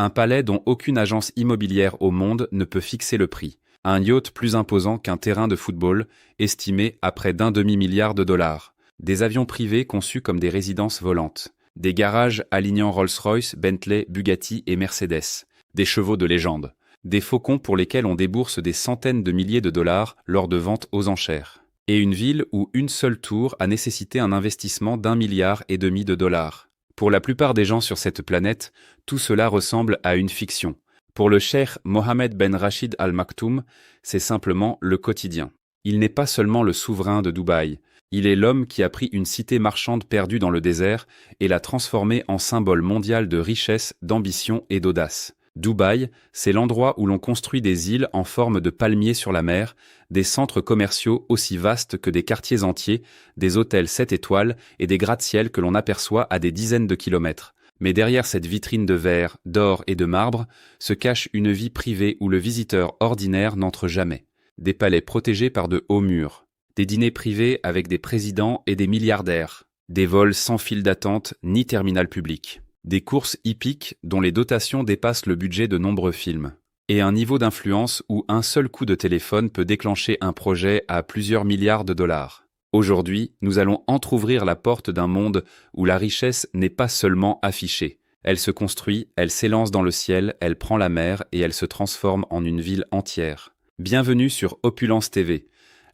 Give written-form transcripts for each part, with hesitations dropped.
Un palais dont aucune agence immobilière au monde ne peut fixer le prix. Un yacht plus imposant qu'un terrain de football, estimé à près d'1 demi-milliard de dollars. Des avions privés conçus comme des résidences volantes. Des garages alignant Rolls-Royce, Bentley, Bugatti et Mercedes. Des chevaux de légende. Des faucons pour lesquels on débourse des centaines de milliers de dollars lors de ventes aux enchères. Et une ville où une seule tour a nécessité un investissement d'1,5 milliard de dollars. Pour la plupart des gens sur cette planète, tout cela ressemble à une fiction. Pour le cheikh Mohammed Ben Rachid Al Maktoum, c'est simplement le quotidien. Il n'est pas seulement le souverain de Dubaï, il est l'homme qui a pris une cité marchande perdue dans le désert et l'a transformée en symbole mondial de richesse, d'ambition et d'audace. Dubaï, c'est l'endroit où l'on construit des îles en forme de palmiers sur la mer, des centres commerciaux aussi vastes que des quartiers entiers, des hôtels 7 étoiles et des gratte-ciel que l'on aperçoit à des dizaines de kilomètres. Mais derrière cette vitrine de verre, d'or et de marbre, se cache une vie privée où le visiteur ordinaire n'entre jamais. Des palais protégés par de hauts murs, des dîners privés avec des présidents et des milliardaires, des vols sans file d'attente ni terminal public, des courses hippiques dont les dotations dépassent le budget de nombreux films, et un niveau d'influence où un seul coup de téléphone peut déclencher un projet à plusieurs milliards de dollars. Aujourd'hui, nous allons entr'ouvrir la porte d'un monde où la richesse n'est pas seulement affichée. Elle se construit, elle s'élance dans le ciel, elle prend la mer et elle se transforme en une ville entière. Bienvenue sur Opulence TV,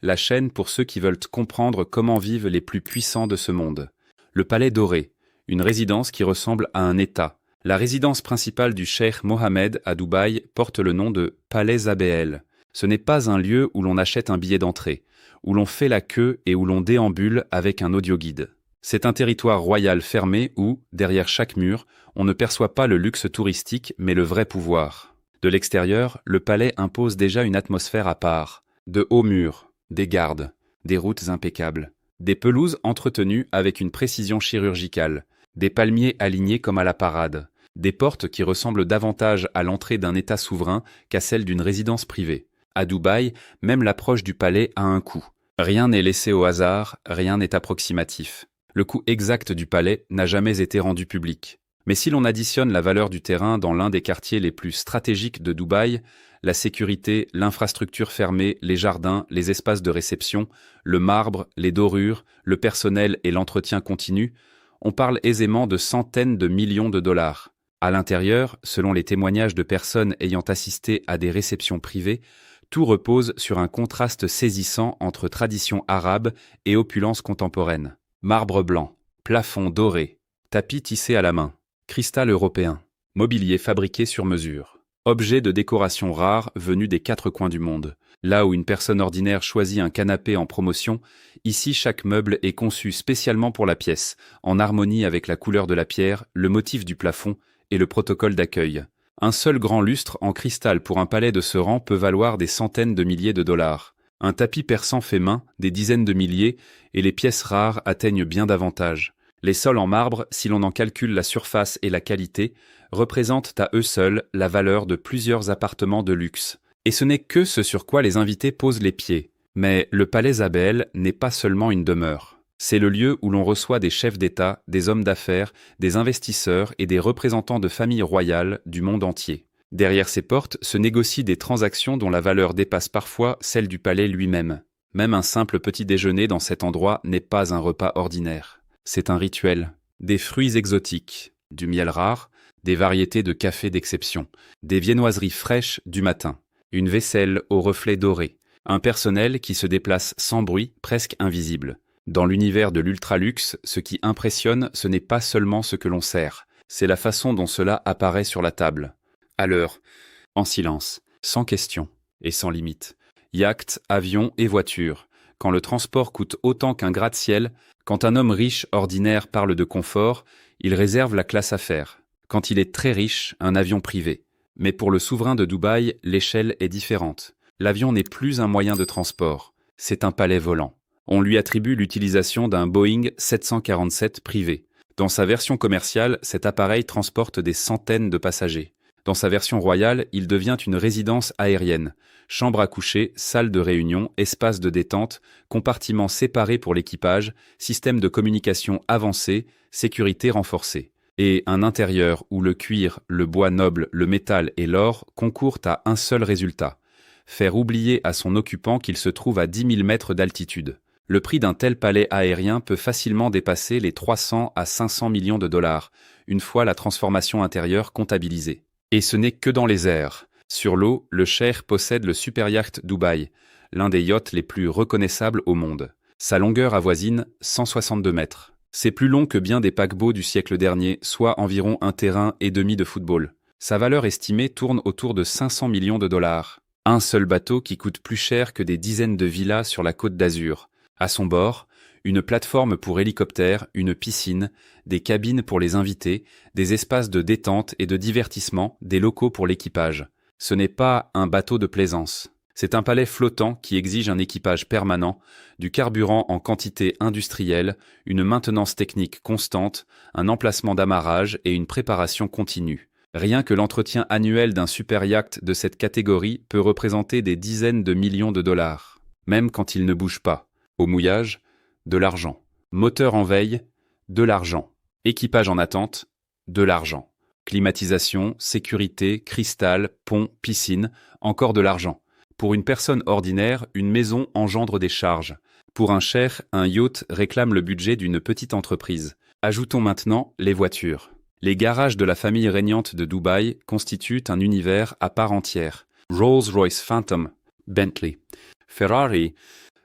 la chaîne pour ceux qui veulent comprendre comment vivent les plus puissants de ce monde. Le Palais Doré, une résidence qui ressemble à un État. La résidence principale du cheikh Mohammed à Dubaï porte le nom de Palais ABL. Ce n'est pas un lieu où l'on achète un billet d'entrée, où l'on fait la queue et où l'on déambule avec un audioguide. C'est un territoire royal fermé où, derrière chaque mur, on ne perçoit pas le luxe touristique mais le vrai pouvoir. De l'extérieur, le palais impose déjà une atmosphère à part. De hauts murs, des gardes, des routes impeccables, des pelouses entretenues avec une précision chirurgicale, des palmiers alignés comme à la parade, des portes qui ressemblent davantage à l'entrée d'un État souverain qu'à celle d'une résidence privée. À Dubaï, même l'approche du palais a un coût. Rien n'est laissé au hasard, rien n'est approximatif. Le coût exact du palais n'a jamais été rendu public. Mais si l'on additionne la valeur du terrain dans l'un des quartiers les plus stratégiques de Dubaï, la sécurité, l'infrastructure fermée, les jardins, les espaces de réception, le marbre, les dorures, le personnel et l'entretien continu, on parle aisément de centaines de millions de dollars. À l'intérieur, selon les témoignages de personnes ayant assisté à des réceptions privées, tout repose sur un contraste saisissant entre tradition arabe et opulence contemporaine. Marbre blanc, plafond doré, tapis tissé à la main, cristal européen, mobilier fabriqué sur mesure, objets de décoration rares venus des 4 coins du monde. Là où une personne ordinaire choisit un canapé en promotion, ici chaque meuble est conçu spécialement pour la pièce, en harmonie avec la couleur de la pierre, le motif du plafond et le protocole d'accueil. Un seul grand lustre en cristal pour un palais de ce rang peut valoir des centaines de milliers de dollars. Un tapis persan fait main, des dizaines de milliers, et les pièces rares atteignent bien davantage. Les sols en marbre, si l'on en calcule la surface et la qualité, représentent à eux seuls la valeur de plusieurs appartements de luxe. Et ce n'est que ce sur quoi les invités posent les pieds. Mais le Palais ABL n'est pas seulement une demeure. C'est le lieu où l'on reçoit des chefs d'État, des hommes d'affaires, des investisseurs et des représentants de familles royales du monde entier. Derrière ces portes se négocient des transactions dont la valeur dépasse parfois celle du palais lui-même. Même un simple petit déjeuner dans cet endroit n'est pas un repas ordinaire. C'est un rituel. Des fruits exotiques, du miel rare, des variétés de café d'exception, des viennoiseries fraîches du matin, une vaisselle aux reflets dorés, un personnel qui se déplace sans bruit, presque invisible. Dans l'univers de l'ultraluxe, ce qui impressionne, ce n'est pas seulement ce que l'on sert, c'est la façon dont cela apparaît sur la table. À l'heure, en silence, sans question et sans limite. Yachts, avions et voitures. Quand le transport coûte autant qu'un gratte-ciel, quand un homme riche ordinaire parle de confort, il réserve la classe affaires. Quand il est très riche, un avion privé. Mais pour le souverain de Dubaï, l'échelle est différente. L'avion n'est plus un moyen de transport, c'est un palais volant. On lui attribue l'utilisation d'un Boeing 747 privé. Dans sa version commerciale, cet appareil transporte des centaines de passagers. Dans sa version royale, il devient une résidence aérienne. Chambre à coucher, salle de réunion, espace de détente, compartiments séparés pour l'équipage, système de communication avancé, sécurité renforcée. et un intérieur où le cuir, le bois noble, le métal et l'or concourent à un seul résultat: faire oublier à son occupant qu'il se trouve à 10 000 mètres d'altitude. Le prix d'un tel palais aérien peut facilement dépasser les 300 à 500 millions de dollars, une fois la transformation intérieure comptabilisée. Et ce n'est que dans les airs. Sur l'eau, le cheikh possède le super yacht Dubaï, l'un des yachts les plus reconnaissables au monde. Sa longueur avoisine 162 mètres. C'est plus long que bien des paquebots du siècle dernier, soit environ un terrain et demi de football. Sa valeur estimée tourne autour de 500 millions de dollars. Un seul bateau qui coûte plus cher que des dizaines de villas sur la côte d'Azur. À son bord, une plateforme pour hélicoptères, une piscine, des cabines pour les invités, des espaces de détente et de divertissement, des locaux pour l'équipage. Ce n'est pas un bateau de plaisance. C'est un palais flottant qui exige un équipage permanent, du carburant en quantité industrielle, une maintenance technique constante, un emplacement d'amarrage et une préparation continue. Rien que l'entretien annuel d'un super yacht de cette catégorie peut représenter des dizaines de millions de dollars, même quand il ne bouge pas. Au mouillage, de l'argent. Moteur en veille, de l'argent. Équipage en attente, de l'argent. Climatisation, sécurité, cristal, pont, piscine, encore de l'argent. Pour une personne ordinaire, une maison engendre des charges. Pour un cheikh, un yacht réclame le budget d'une petite entreprise. Ajoutons maintenant les voitures. Les garages de la famille régnante de Dubaï constituent un univers à part entière. Rolls-Royce Phantom, Bentley, Ferrari,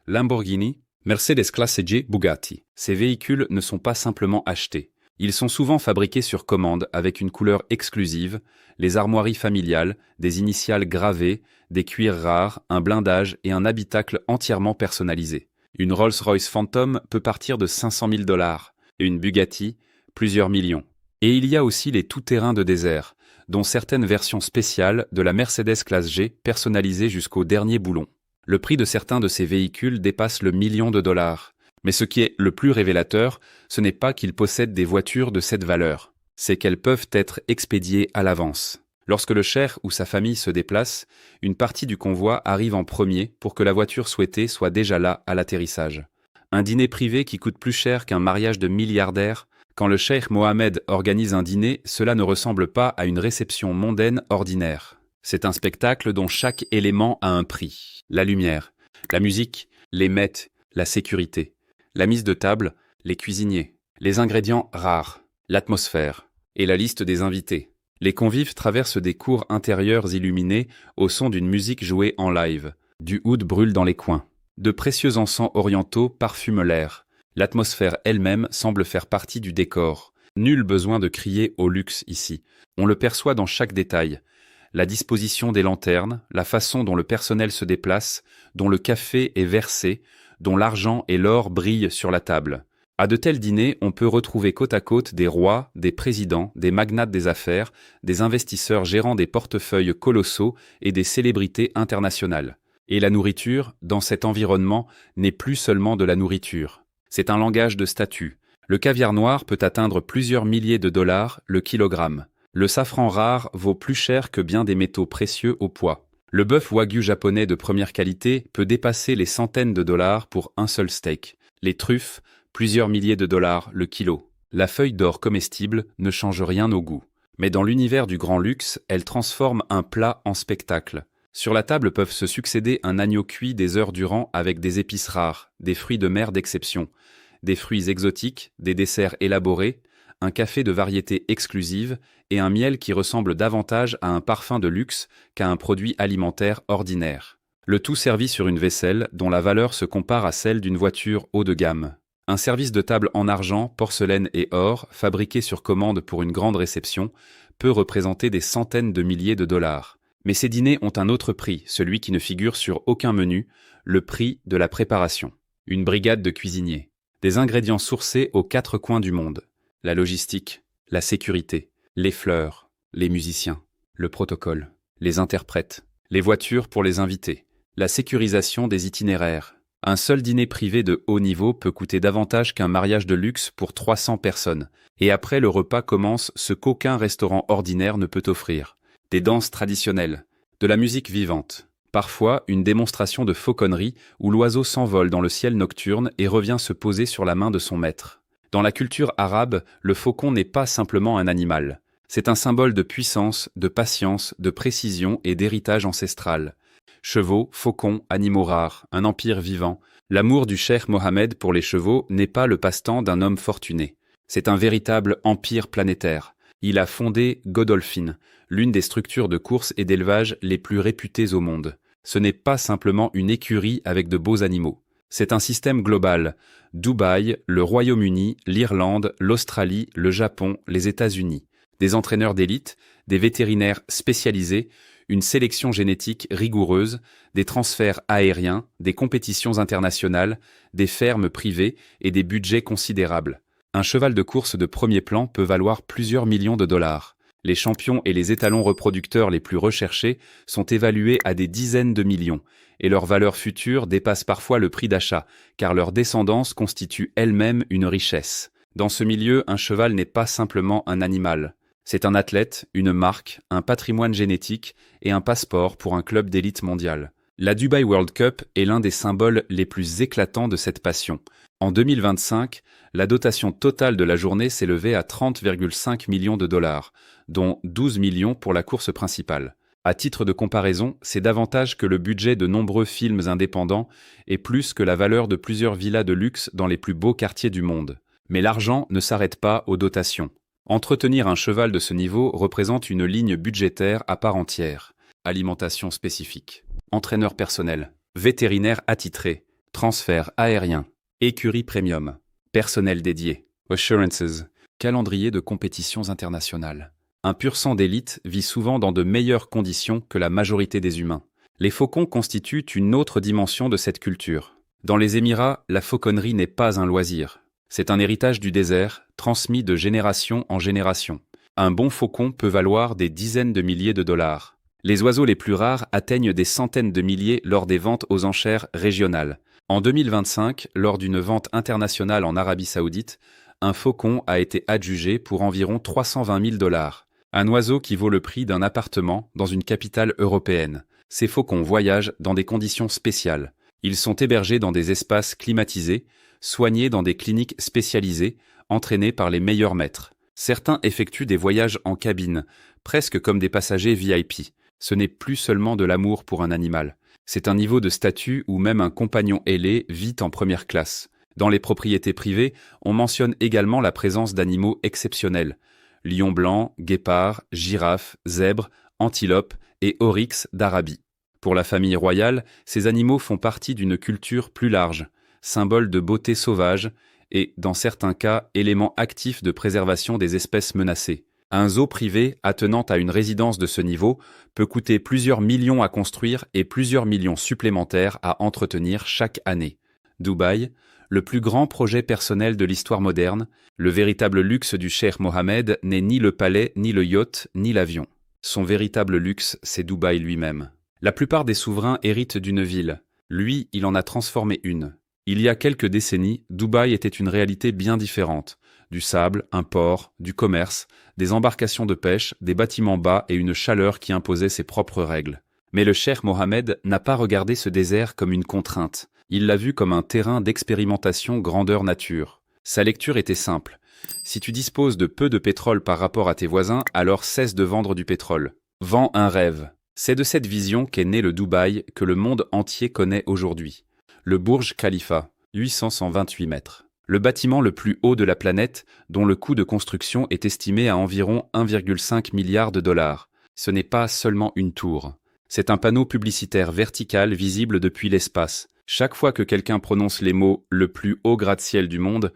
Lamborghini, Mercedes Classe G, Bugatti. Ces véhicules ne sont pas simplement achetés. Ils sont souvent fabriqués sur commande avec une couleur exclusive, les armoiries familiales, des initiales gravées, des cuirs rares, un blindage et un habitacle entièrement personnalisé. Une Rolls-Royce Phantom peut partir de 500 000 dollars, et une Bugatti, plusieurs millions. Et il y a aussi les tout-terrains de désert, dont certaines versions spéciales de la Mercedes Classe G personnalisées jusqu'au dernier boulon. Le prix de certains de ces véhicules dépasse le million de dollars. Mais ce qui est le plus révélateur, ce n'est pas qu'ils possèdent des voitures de cette valeur, c'est qu'elles peuvent être expédiées à l'avance. Lorsque le cheikh ou sa famille se déplace, une partie du convoi arrive en premier pour que la voiture souhaitée soit déjà là à l'atterrissage. Un dîner privé qui coûte plus cher qu'un mariage de milliardaires. Quand le cheikh Mohamed organise un dîner, cela ne ressemble pas à une réception mondaine ordinaire. C'est un spectacle dont chaque élément a un prix. La lumière, la musique, les mets, la sécurité, la mise de table, les cuisiniers, les ingrédients rares, l'atmosphère et la liste des invités. Les convives traversent des cours intérieurs illuminés au son d'une musique jouée en live. Du oud brûle dans les coins. De précieux encens orientaux parfument l'air. L'atmosphère elle-même semble faire partie du décor. Nul besoin de crier au luxe ici. On le perçoit dans chaque détail. La disposition des lanternes, la façon dont le personnel se déplace, dont le café est versé, dont l'argent et l'or brillent sur la table. À de tels dîners, on peut retrouver côte à côte des rois, des présidents, des magnates des affaires, des investisseurs gérant des portefeuilles colossaux et des célébrités internationales. Et la nourriture, dans cet environnement, n'est plus seulement de la nourriture. C'est un langage de statut. Le caviar noir peut atteindre plusieurs milliers de dollars le kilogramme. Le safran rare vaut plus cher que bien des métaux précieux au poids. Le bœuf wagyu japonais de première qualité peut dépasser les centaines de dollars pour un seul steak. Les truffes, plusieurs milliers de dollars le kilo. La feuille d'or comestible ne change rien au goût. Mais dans l'univers du grand luxe, elle transforme un plat en spectacle. Sur la table peuvent se succéder un agneau cuit des heures durant avec des épices rares, des fruits de mer d'exception, des fruits exotiques, des desserts élaborés, un café de variété exclusive et un miel qui ressemble davantage à un parfum de luxe qu'à un produit alimentaire ordinaire. Le tout servi sur une vaisselle dont la valeur se compare à celle d'une voiture haut de gamme. Un service de table en argent, porcelaine et or, fabriqué sur commande pour une grande réception, peut représenter des centaines de milliers de dollars. Mais ces dîners ont un autre prix, celui qui ne figure sur aucun menu, le prix de la préparation. Une brigade de cuisiniers. Des ingrédients sourcés aux quatre coins du monde. La logistique, la sécurité, les fleurs, les musiciens, le protocole, les interprètes, les voitures pour les invités, la sécurisation des itinéraires. Un seul dîner privé de haut niveau peut coûter davantage qu'un mariage de luxe pour 300 personnes. Et après, le repas commence ce qu'aucun restaurant ordinaire ne peut offrir. Des danses traditionnelles, de la musique vivante. Parfois, une démonstration de fauconnerie où l'oiseau s'envole dans le ciel nocturne et revient se poser sur la main de son maître. Dans la culture arabe, le faucon n'est pas simplement un animal. C'est un symbole de puissance, de patience, de précision et d'héritage ancestral. Chevaux, faucons, animaux rares, un empire vivant. L'amour du cheikh Mohammed pour les chevaux n'est pas le passe-temps d'un homme fortuné. C'est un véritable empire planétaire. Il a fondé Godolphin, l'une des structures de course et d'élevage les plus réputées au monde. Ce n'est pas simplement une écurie avec de beaux animaux. C'est un système global. Dubaï, le Royaume-Uni, l'Irlande, l'Australie, le Japon, les États-Unis. Des entraîneurs d'élite, des vétérinaires spécialisés, une sélection génétique rigoureuse, des transferts aériens, des compétitions internationales, des fermes privées et des budgets considérables. Un cheval de course de premier plan peut valoir plusieurs millions de dollars. Les champions et les étalons reproducteurs les plus recherchés sont évalués à des dizaines de millions, et leur valeur future dépasse parfois le prix d'achat, car leur descendance constitue elle-même une richesse. Dans ce milieu, un cheval n'est pas simplement un animal. C'est un athlète, une marque, un patrimoine génétique et un passeport pour un club d'élite mondiale. La Dubai World Cup est l'un des symboles les plus éclatants de cette passion. En 2025, la dotation totale de la journée s'élevait à 30,5 millions de dollars, dont 12 millions pour la course principale. À titre de comparaison, c'est davantage que le budget de nombreux films indépendants et plus que la valeur de plusieurs villas de luxe dans les plus beaux quartiers du monde. Mais l'argent ne s'arrête pas aux dotations. Entretenir un cheval de ce niveau représente une ligne budgétaire à part entière. Alimentation spécifique, entraîneur personnel, vétérinaire attitré, transfert aérien, écurie premium, personnel dédié, assurances, calendrier de compétitions internationales. Un pur sang d'élite vit souvent dans de meilleures conditions que la majorité des humains. Les faucons constituent une autre dimension de cette culture. Dans les Émirats, la fauconnerie n'est pas un loisir. C'est un héritage du désert, transmis de génération en génération. Un bon faucon peut valoir des dizaines de milliers de dollars. Les oiseaux les plus rares atteignent des centaines de milliers lors des ventes aux enchères régionales. En 2025, lors d'une vente internationale en Arabie Saoudite, un faucon a été adjugé pour environ 320 000 dollars. Un oiseau qui vaut le prix d'un appartement dans une capitale européenne. Ces faucons voyagent dans des conditions spéciales. Ils sont hébergés dans des espaces climatisés, soignés dans des cliniques spécialisées, entraînés par les meilleurs maîtres. Certains effectuent des voyages en cabine, presque comme des passagers VIP. Ce n'est plus seulement de l'amour pour un animal. C'est un niveau de statut où même un compagnon ailé vit en première classe. Dans les propriétés privées, on mentionne également la présence d'animaux exceptionnels. Lions blancs, guépards, girafes, zèbres, antilopes et oryx d'Arabie. Pour la famille royale, ces animaux font partie d'une culture plus large, symbole de beauté sauvage et, dans certains cas, élément actif de préservation des espèces menacées. Un zoo privé attenant à une résidence de ce niveau peut coûter plusieurs millions à construire et plusieurs millions supplémentaires à entretenir chaque année. Dubaï, le plus grand projet personnel de l'histoire moderne, le véritable luxe du cheikh Mohammed n'est ni le palais, ni le yacht, ni l'avion. Son véritable luxe, c'est Dubaï lui-même. La plupart des souverains héritent d'une ville. Lui, il en a transformé une. Il y a quelques décennies, Dubaï était une réalité bien différente. Du sable, un port, du commerce, des embarcations de pêche, des bâtiments bas et une chaleur qui imposait ses propres règles. Mais le cheikh Mohammed n'a pas regardé ce désert comme une contrainte. Il l'a vu comme un terrain d'expérimentation grandeur nature. Sa lecture était simple. Si tu disposes de peu de pétrole par rapport à tes voisins, alors cesse de vendre du pétrole. Vends un rêve. C'est de cette vision qu'est né le Dubaï que le monde entier connaît aujourd'hui. Le Burj Khalifa, 828 mètres. Le bâtiment le plus haut de la planète, dont le coût de construction est estimé à environ 1,5 milliard de dollars. Ce n'est pas seulement une tour. C'est un panneau publicitaire vertical visible depuis l'espace. Chaque fois que quelqu'un prononce les mots « le plus haut gratte-ciel du monde »,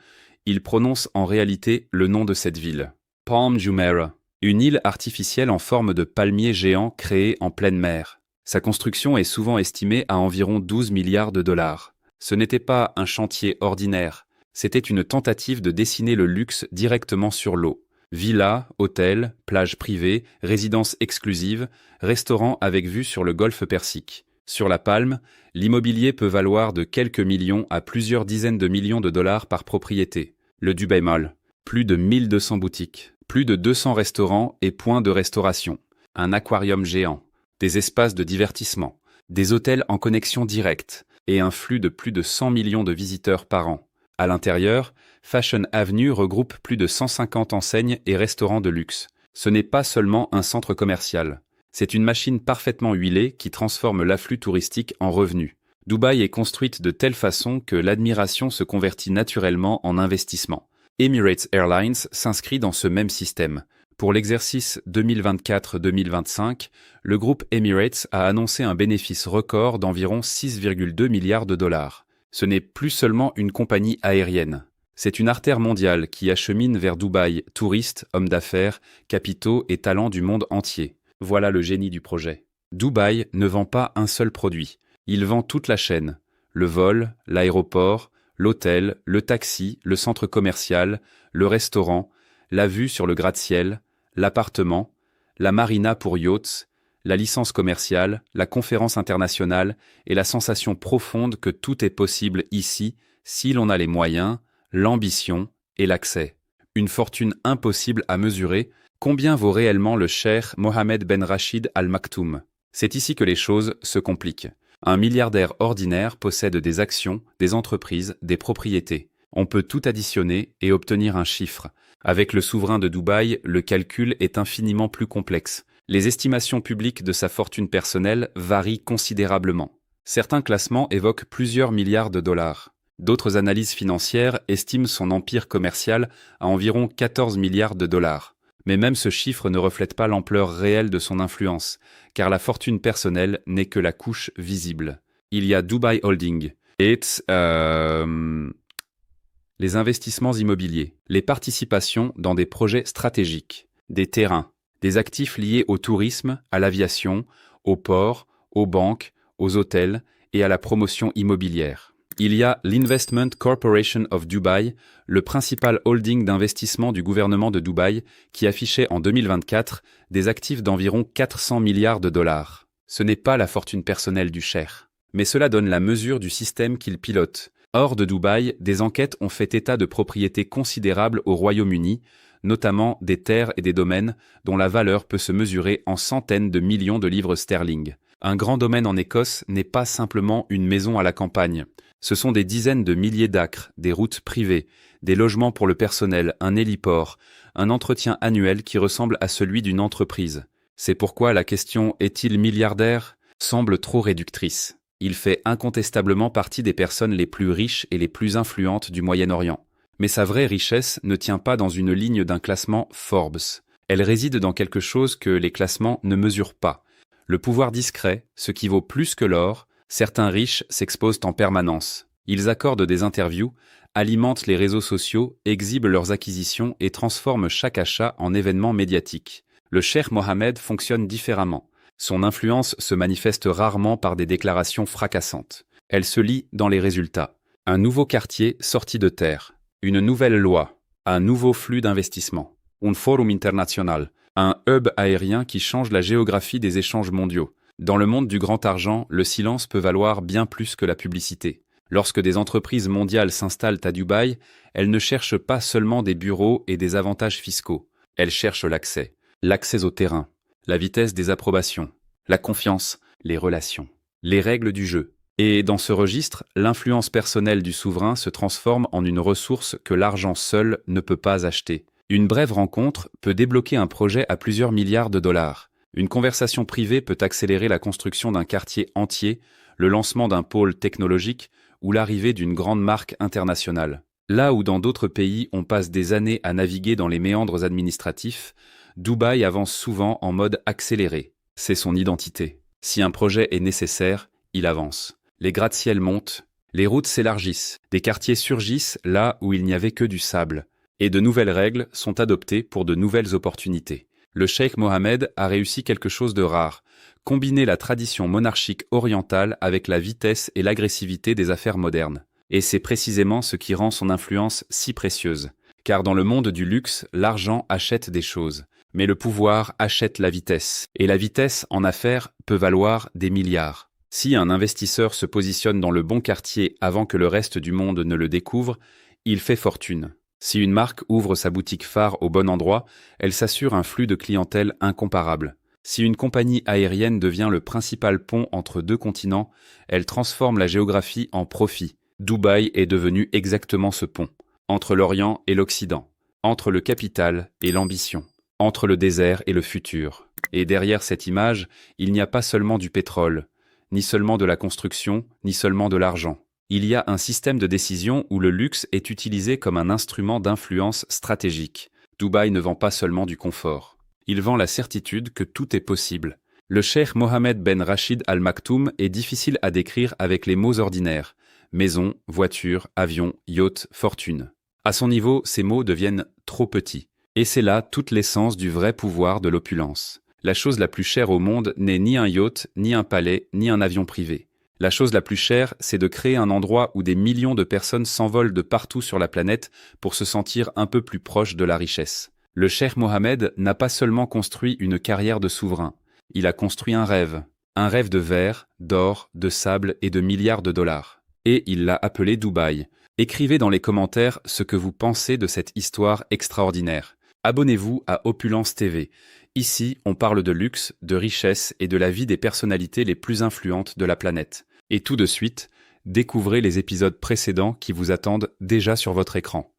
il prononce en réalité le nom de cette ville. Palm Jumeirah, une île artificielle en forme de palmier géant créée en pleine mer. Sa construction est souvent estimée à environ 12 milliards de dollars. Ce n'était pas un chantier ordinaire, c'était une tentative de dessiner le luxe directement sur l'eau. Villas, hôtels, plages privées, résidences exclusives, restaurants avec vue sur le golfe Persique. Sur la Palme, l'immobilier peut valoir de quelques millions à plusieurs dizaines de millions de dollars par propriété. Le Dubai Mall, plus de 1200 boutiques, plus de 200 restaurants et points de restauration, un aquarium géant, des espaces de divertissement, des hôtels en connexion directe et un flux de plus de 100 millions de visiteurs par an. À l'intérieur, Fashion Avenue regroupe plus de 150 enseignes et restaurants de luxe. Ce n'est pas seulement un centre commercial. C'est une machine parfaitement huilée qui transforme l'afflux touristique en revenus. Dubaï est construite de telle façon que l'admiration se convertit naturellement en investissement. Emirates Airlines s'inscrit dans ce même système. Pour l'exercice 2024-2025, le groupe Emirates a annoncé un bénéfice record d'environ 6,2 milliards de dollars. Ce n'est plus seulement une compagnie aérienne. C'est une artère mondiale qui achemine vers Dubaï touristes, hommes d'affaires, capitaux et talents du monde entier. Voilà le génie du projet. Dubaï ne vend pas un seul produit. Il vend toute la chaîne. Le vol, l'aéroport, l'hôtel, le taxi, le centre commercial, le restaurant, la vue sur le gratte-ciel, l'appartement, la marina pour yachts, la licence commerciale, la conférence internationale et la sensation profonde que tout est possible ici si l'on a les moyens, l'ambition et l'accès. Une fortune impossible à mesurer. Combien vaut réellement le cheikh Mohammed Ben Rachid Al Maktoum? C'est ici que les choses se compliquent. Un milliardaire ordinaire possède des actions, des entreprises, des propriétés. On peut tout additionner et obtenir un chiffre. Avec le souverain de Dubaï, le calcul est infiniment plus complexe. Les estimations publiques de sa fortune personnelle varient considérablement. Certains classements évoquent plusieurs milliards de dollars. D'autres analyses financières estiment son empire commercial à environ 14 milliards de dollars. Mais même ce chiffre ne reflète pas l'ampleur réelle de son influence, car la fortune personnelle n'est que la couche visible. Il y a Dubai Holding. Les investissements immobiliers, les participations dans des projets stratégiques, des terrains, des actifs liés au tourisme, à l'aviation, aux ports, aux banques, aux hôtels et à la promotion immobilière. Il y a l'Investment Corporation of Dubai, le principal holding d'investissement du gouvernement de Dubaï, qui affichait en 2024 des actifs d'environ 400 milliards de dollars. Ce n'est pas la fortune personnelle du cheikh, mais cela donne la mesure du système qu'il pilote. Hors de Dubaï, des enquêtes ont fait état de propriétés considérables au Royaume-Uni, notamment des terres et des domaines dont la valeur peut se mesurer en centaines de millions de livres sterling. Un grand domaine en Écosse n'est pas simplement une maison à la campagne. Ce sont des dizaines de milliers d'acres, des routes privées, des logements pour le personnel, un héliport, un entretien annuel qui ressemble à celui d'une entreprise. C'est pourquoi la question « est-il milliardaire ?» semble trop réductrice. Il fait incontestablement partie des personnes les plus riches et les plus influentes du Moyen-Orient. Mais sa vraie richesse ne tient pas dans une ligne d'un classement Forbes. Elle réside dans quelque chose que les classements ne mesurent pas. Le pouvoir discret, ce qui vaut plus que l'or. Certains riches s'exposent en permanence. Ils accordent des interviews, alimentent les réseaux sociaux, exhibent leurs acquisitions et transforment chaque achat en événement médiatique. Le cheikh Mohammed fonctionne différemment. Son influence se manifeste rarement par des déclarations fracassantes. Elle se lit dans les résultats. Un nouveau quartier sorti de terre. Une nouvelle loi. Un nouveau flux d'investissement. Un forum international. Un hub aérien qui change la géographie des échanges mondiaux. Dans le monde du grand argent, le silence peut valoir bien plus que la publicité. Lorsque des entreprises mondiales s'installent à Dubaï, elles ne cherchent pas seulement des bureaux et des avantages fiscaux. Elles cherchent l'accès. L'accès au terrain, la vitesse des approbations, la confiance, les relations, les règles du jeu. Et dans ce registre, l'influence personnelle du souverain se transforme en une ressource que l'argent seul ne peut pas acheter. Une brève rencontre peut débloquer un projet à plusieurs milliards de dollars. Une conversation privée peut accélérer la construction d'un quartier entier, le lancement d'un pôle technologique ou l'arrivée d'une grande marque internationale. Là où dans d'autres pays on passe des années à naviguer dans les méandres administratifs, Dubaï avance souvent en mode accéléré. C'est son identité. Si un projet est nécessaire, il avance. Les gratte-ciels montent, les routes s'élargissent, des quartiers surgissent là où il n'y avait que du sable, et de nouvelles règles sont adoptées pour de nouvelles opportunités. Le cheikh Mohammed a réussi quelque chose de rare, combiner la tradition monarchique orientale avec la vitesse et l'agressivité des affaires modernes. Et c'est précisément ce qui rend son influence si précieuse. Car dans le monde du luxe, l'argent achète des choses, mais le pouvoir achète la vitesse. Et la vitesse, en affaires, peut valoir des milliards. Si un investisseur se positionne dans le bon quartier avant que le reste du monde ne le découvre, il fait fortune. Si une marque ouvre sa boutique phare au bon endroit, elle s'assure un flux de clientèle incomparable. Si une compagnie aérienne devient le principal pont entre deux continents, elle transforme la géographie en profit. Dubaï est devenu exactement ce pont, entre l'Orient et l'Occident, entre le capital et l'ambition, entre le désert et le futur. Et derrière cette image, il n'y a pas seulement du pétrole, ni seulement de la construction, ni seulement de l'argent. Il y a un système de décision où le luxe est utilisé comme un instrument d'influence stratégique. Dubaï ne vend pas seulement du confort. Il vend la certitude que tout est possible. Le cheikh Mohammed Ben Rachid Al Maktoum est difficile à décrire avec les mots ordinaires. Maison, voiture, avion, yacht, fortune. À son niveau, ces mots deviennent trop petits. Et c'est là toute l'essence du vrai pouvoir de l'opulence. La chose la plus chère au monde n'est ni un yacht, ni un palais, ni un avion privé. La chose la plus chère, c'est de créer un endroit où des millions de personnes s'envolent de partout sur la planète pour se sentir un peu plus proches de la richesse. Le cheikh Mohammed n'a pas seulement construit une carrière de souverain, il a construit un rêve de verre, d'or, de sable et de milliards de dollars. Et il l'a appelé Dubaï. Écrivez dans les commentaires ce que vous pensez de cette histoire extraordinaire. Abonnez-vous à Opulence TV. Ici, on parle de luxe, de richesse et de la vie des personnalités les plus influentes de la planète. Et tout de suite, découvrez les épisodes précédents qui vous attendent déjà sur votre écran.